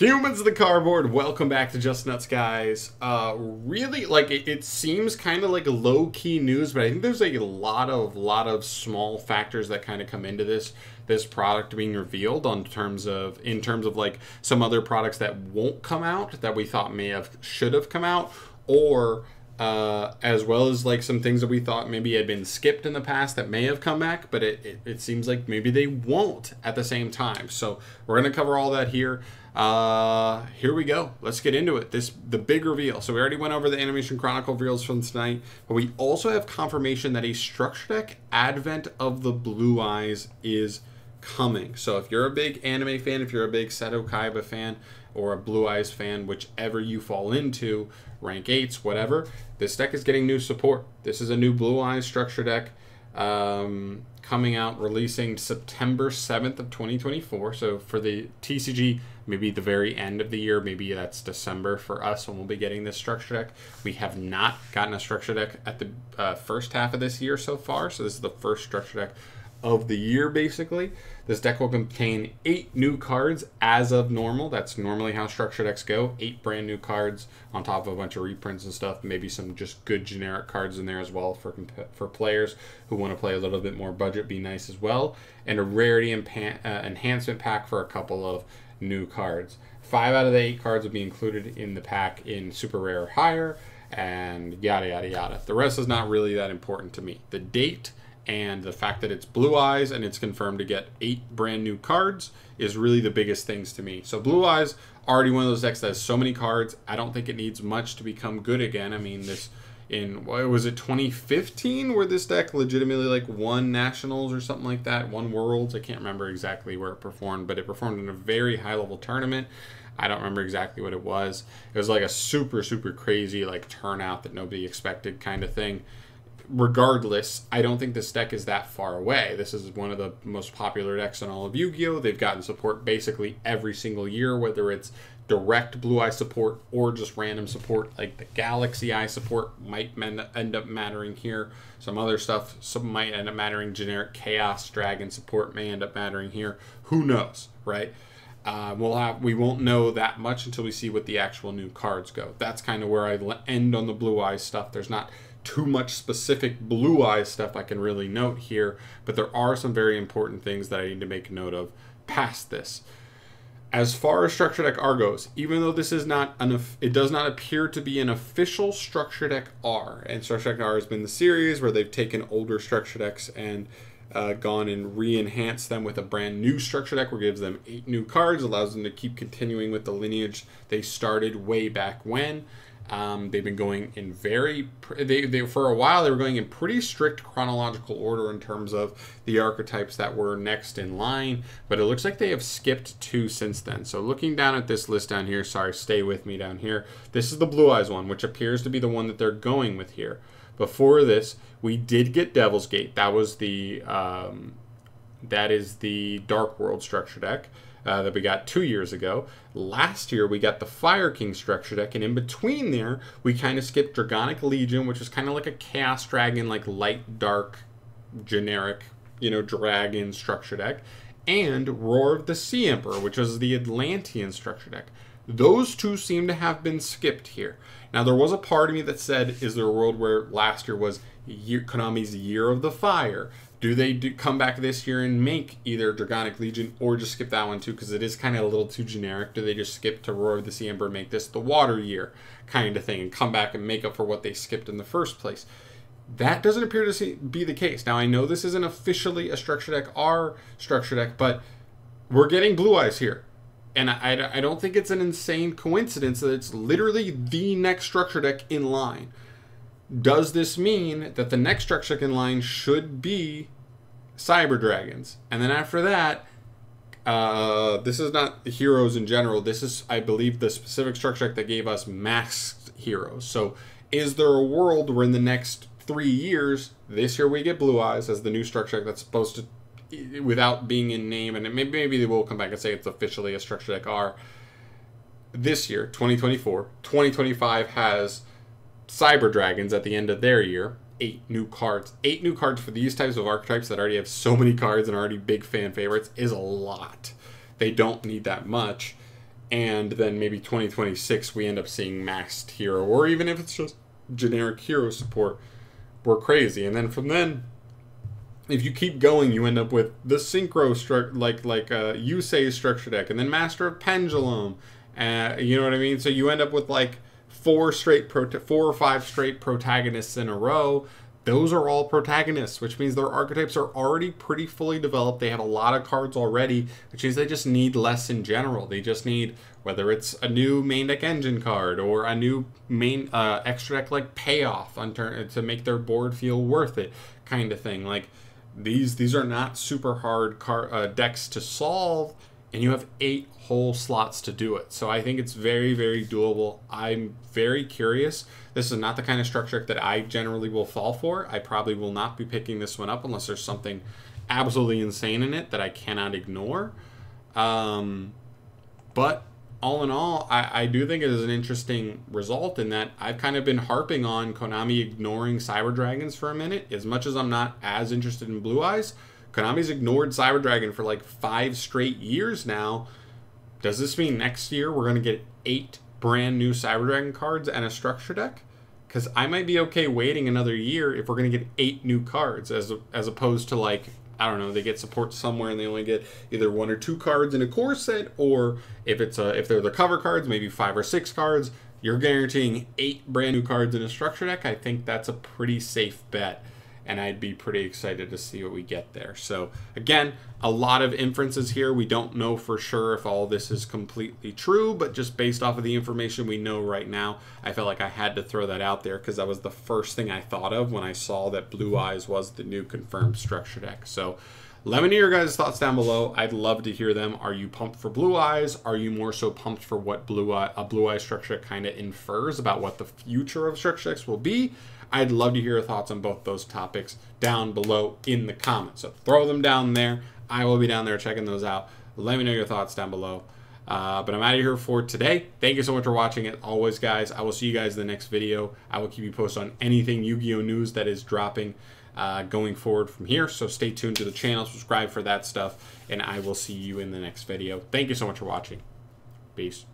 Humans of the cardboard, welcome back to Just Nuts, guys. Really, like, it seems kind of like low-key news, but I think there's a lot of small factors that kind of come into this product being revealed in terms of like some other products that won't come out that we thought should have come out, or as well as like some things that we thought maybe had been skipped in the past that may have come back, but it seems like maybe they won't at the same time. So we're going to cover all that here. Here we go. Let's get into it. The big reveal. So we already went over the Animation Chronicle reveals from tonight, but we also have confirmation that a Structure Deck Advent of the BlueEyes is coming. So if you're a big anime fan, if you're a big SUBSCIBE fan, or a BlueEyes fan, whichever you fall into, rank 8s, whatever, this deck is getting new support. This is a new BlueEyes Structure Deck coming out, releasing September 7th of 2024. So for the TCG, maybe the very end of the year, maybe that's December for us when we'll be getting this Structure Deck. We have not gotten a Structure Deck at the first half of this year so far, so this is the first Structure Deck of the year, basically. This deck will contain 8 new cards as of normal. That's normally how Structure Decks go. 8 brand new cards on top of a bunch of reprints and stuff. Maybe some just good generic cards in there as well for players who want to play a little bit more budget. Be nice as well. And a rarity enhancement pack for a couple of new cards. 5 out of the 8 cards will be included in the pack in super rare or higher, and yada yada yada. The rest is not really that important to me. The date and the fact that it's BlueEyes and it's confirmed to get 8 brand new cards is really the biggest things to me. So BlueEyes, already one of those decks that has so many cards. I don't think it needs much to become good again. I mean, what was it, 2015, where this deck legitimately like won nationals or something like that, won worlds. I can't remember exactly where it performed, but it performed in a very high level tournament. I don't remember exactly what it was. It was like a super crazy like turnout that nobody expected kind of thing. Regardless, I don't think this deck is that far away. This is one of the most popular decks in all of Yu-Gi-Oh! They've gotten support basically every single year, whether it's direct BlueEye support or just random support, like the Galaxy Eye support might end up mattering here. Some other stuff might end up mattering. Generic Chaos Dragon support may end up mattering here. Who knows, right? We won't know that much until we see what the actual new cards go. That's kind of where I end on the BlueEyes stuff. There's not too much specific BlueEyes stuff I can really note here, but there are some very important things that I need to make note of past this. As far as Structure Deck R goes, even though this is not it does not appear to be an official Structure Deck R, and Structure Deck R has been the series where they've taken older Structure Decks and gone and re-enhanced them with a brand new Structure Deck, where it gives them 8 new cards, allows them to keep continuing with the lineage they started way back when. They've been going in for a while they were going in pretty strict chronological order in terms of the archetypes that were next in line, but it looks like they have skipped 2 since then. So looking down at this list down here, sorry, stay with me down here. This is the BlueEyes one, which appears to be the one that they're going with here. Before this, we did get Devil's Gate. That was that is the Dark World Structure Deck that we got 2 years ago. Last year we got the Fire King Structure Deck, and in between there we kind of skipped Dragonic Legion, which was kind of like a Chaos Dragon, like light dark generic, dragon structure deck, and Roar of the Sea Emperor, which was the Atlantean structure deck. Those 2 seem to have been skipped here. Now there was a part of me that said, is there a world where last year was Konami's Year of the Fire? Do they come back this year and make either Dragonic Legion or just skip that one too, because it is kind of a little too generic? Do they just skip to Roar of the Sea Emperor, make this the Water Year kind of thing, and come back and make up for what they skipped in the first place? That doesn't appear to be the case. Now I know this isn't officially a Structure Deck R Structure Deck, but we're getting BlueEyes here. And I don't think it's an insane coincidence that it's literally the next Structure Deck in line. Does this mean that the next Structure Deck in line should be Cyber Dragons? And then after that, this is not heroes in general. This is, I believe, the specific Structure Deck that gave us masked heroes. So is there a world where in the next 3 years, this year we get BlueEyes as the new Structure Deck that's supposed to, without being in name, and maybe they will come back and say it's officially a Structure Deck R. This year, 2024, 2025 has Cyber Dragons at the end of their year, 8 new cards. 8 new cards for these types of archetypes that already have so many cards and already big fan favorites is a lot. They don't need that much. and then maybe 2026 we end up seeing maxed hero, or even if it's just generic hero support, we're crazy. And then from then, if you keep going, you end up with the synchro Yusei structure deck, and then Master of Pendulum. You know what I mean? So you end up with like 4 or 5 straight protagonists in a row. Those are all protagonists, which means their archetypes are already pretty fully developed. They have a lot of cards already, which means they just need less in general. They just need, whether it's a new main deck engine card or a new main extra deck like payoff to make their board feel worth it, kind of thing. Like these are not super hard decks to solve, and you have 8 whole slots to do it. So I think it's very, very doable. I'm very curious. This is not the kind of structure that I generally will fall for. I probably will not be picking this one up unless there's something absolutely insane in it that I cannot ignore. But all in all, I do think it is an interesting result in that I've kind of been harping on Konami ignoring Cyber Dragons for a minute. As much as I'm not as interested in Blue Eyes, Konami's ignored Cyber Dragon for like 5 straight years now. Does this mean next year we're going to get 8 brand new Cyber Dragon cards and a structure deck? Because I might be okay waiting another year if we're going to get 8 new cards as opposed to, like, I don't know, they get support somewhere and they only get either 1 or 2 cards in a core set, or if they're the cover cards, maybe 5 or 6 cards. You're guaranteeing 8 brand new cards in a structure deck. I think that's a pretty safe bet, and I'd be pretty excited to see what we get there. So again, a lot of inferences here. We don't know for sure if all this is completely true, but just based off of the information we know right now, I felt like I had to throw that out there because that was the first thing I thought of when I saw that Blue Eyes was the new confirmed structure deck. So let me know your guys' thoughts down below. I'd love to hear them. Are you pumped for Blue Eyes? Are you more so pumped for what a Blue Eye structure kind of infers about what the future of structure decks will be? I'd love to hear your thoughts on both those topics down below in the comments. So throw them down there. I will be down there checking those out. Let me know your thoughts down below. But I'm out of here for today. Thank you so much for watching it. Always, guys, I will see you guys in the next video. I will keep you posted on anything Yu-Gi-Oh! News that is dropping going forward from here. So stay tuned to the channel. Subscribe for that stuff. And I will see you in the next video. Thank you so much for watching. Peace.